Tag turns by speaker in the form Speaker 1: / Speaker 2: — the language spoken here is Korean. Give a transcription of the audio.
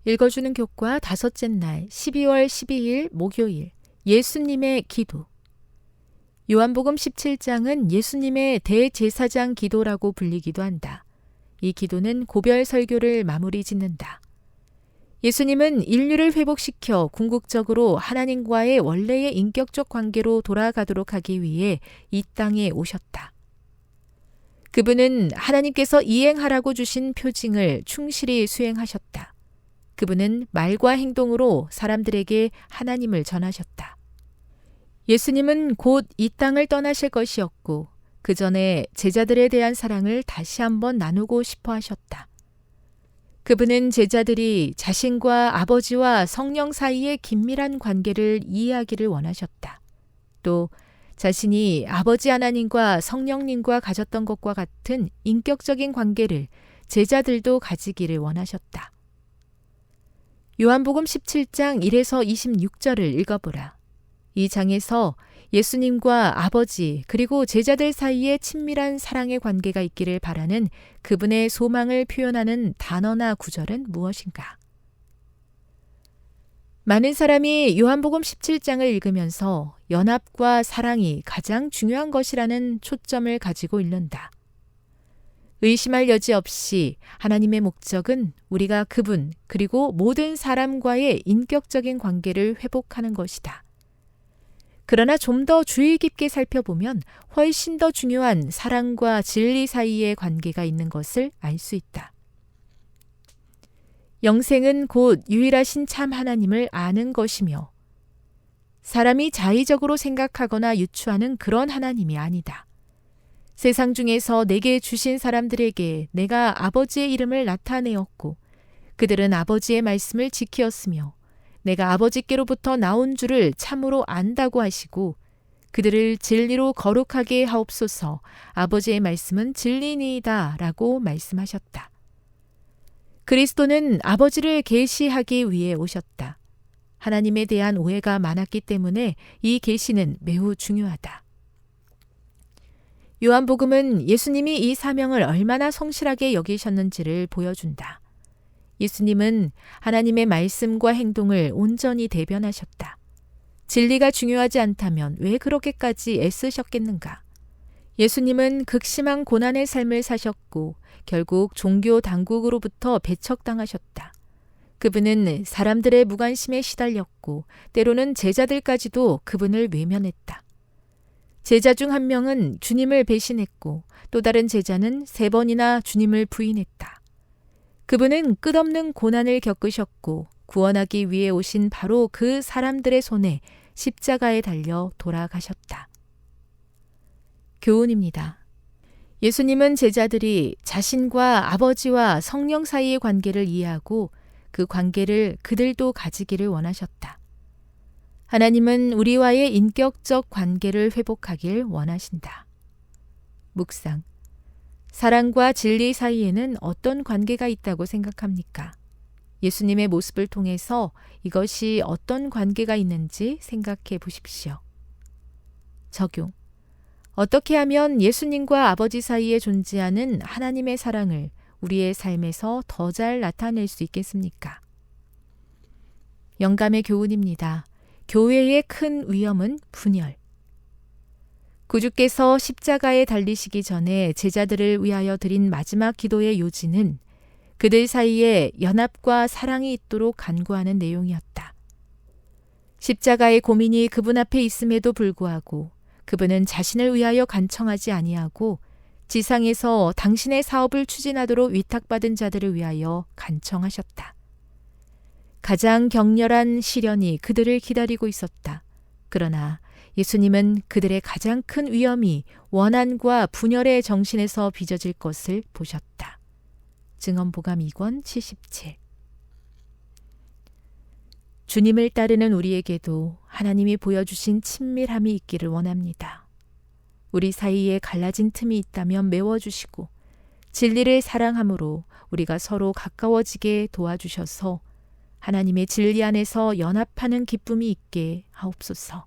Speaker 1: 읽어주는 교과 다섯째 날 12월 12일 목요일 예수님의 기도. 요한복음 17장은 예수님의 대제사장 기도라고 불리기도 한다. 이 기도는 고별 설교를 마무리 짓는다. 예수님은 인류를 회복시켜 궁극적으로 하나님과의 원래의 인격적 관계로 돌아가도록 하기 위해 이 땅에 오셨다. 그분은 하나님께서 이행하라고 주신 표징을 충실히 수행하셨다. 그분은 말과 행동으로 사람들에게 하나님을 전하셨다. 예수님은 곧 이 땅을 떠나실 것이었고 그 전에 제자들에 대한 사랑을 다시 한번 나누고 싶어 하셨다. 그분은 제자들이 자신과 아버지와 성령 사이의 긴밀한 관계를 이해하기를 원하셨다. 또 자신이 아버지 하나님과 성령님과 가졌던 것과 같은 인격적인 관계를 제자들도 가지기를 원하셨다. 요한복음 17장 1에서 26절을 읽어보라. 이 장에서 예수님과 아버지 그리고 제자들 사이에 친밀한 사랑의 관계가 있기를 바라는 그분의 소망을 표현하는 단어나 구절은 무엇인가? 많은 사람이 요한복음 17장을 읽으면서 연합과 사랑이 가장 중요한 것이라는 초점을 가지고 읽는다. 의심할 여지 없이 하나님의 목적은 우리가 그분 그리고 모든 사람과의 인격적인 관계를 회복하는 것이다. 그러나 좀 더 주의 깊게 살펴보면 훨씬 더 중요한 사랑과 진리 사이의 관계가 있는 것을 알 수 있다. 영생은 곧 유일하신 참 하나님을 아는 것이며 사람이 자의적으로 생각하거나 유추하는 그런 하나님이 아니다. 세상 중에서 내게 주신 사람들에게 내가 아버지의 이름을 나타내었고 그들은 아버지의 말씀을 지키었으며 내가 아버지께로부터 나온 줄을 참으로 안다고 하시고 그들을 진리로 거룩하게 하옵소서. 아버지의 말씀은 진리니이다 라고 말씀하셨다. 그리스도는 아버지를 계시하기 위해 오셨다. 하나님에 대한 오해가 많았기 때문에 이 계시는 매우 중요하다. 요한복음은 예수님이 이 사명을 얼마나 성실하게 여기셨는지를 보여준다. 예수님은 하나님의 말씀과 행동을 온전히 대변하셨다. 진리가 중요하지 않다면 왜 그렇게까지 애쓰셨겠는가? 예수님은 극심한 고난의 삶을 사셨고 결국 종교 당국으로부터 배척당하셨다. 그분은 사람들의 무관심에 시달렸고 때로는 제자들까지도 그분을 외면했다. 제자 중 한 명은 주님을 배신했고 또 다른 제자는 3번이나 주님을 부인했다. 그분은 끝없는 고난을 겪으셨고 구원하기 위해 오신 바로 그 사람들의 손에 십자가에 달려 돌아가셨다. 교훈입니다. 예수님은 제자들이 자신과 아버지와 성령 사이의 관계를 이해하고 그 관계를 그들도 가지기를 원하셨다. 하나님은 우리와의 인격적 관계를 회복하길 원하신다. 묵상. 사랑과 진리 사이에는 어떤 관계가 있다고 생각합니까? 예수님의 모습을 통해서 이것이 어떤 관계가 있는지 생각해 보십시오. 적용. 어떻게 하면 예수님과 아버지 사이에 존재하는 하나님의 사랑을 우리의 삶에서 더 잘 나타낼 수 있겠습니까? 영감의 교훈입니다. 교회의 큰 위험은 분열. 구주께서 십자가에 달리시기 전에 제자들을 위하여 드린 마지막 기도의 요지는 그들 사이에 연합과 사랑이 있도록 간구하는 내용이었다. 십자가의 고민이 그분 앞에 있음에도 불구하고 그분은 자신을 위하여 간청하지 아니하고 지상에서 당신의 사업을 추진하도록 위탁받은 자들을 위하여 간청하셨다. 가장 격렬한 시련이 그들을 기다리고 있었다. 그러나 예수님은 그들의 가장 큰 위험이 원한과 분열의 정신에서 빚어질 것을 보셨다. 증언보감 2권 77. 주님을 따르는 우리에게도 하나님이 보여주신 친밀함이 있기를 원합니다. 우리 사이에 갈라진 틈이 있다면 메워주시고 진리를 사랑함으로 우리가 서로 가까워지게 도와주셔서 하나님의 진리 안에서 연합하는 기쁨이 있게 하옵소서.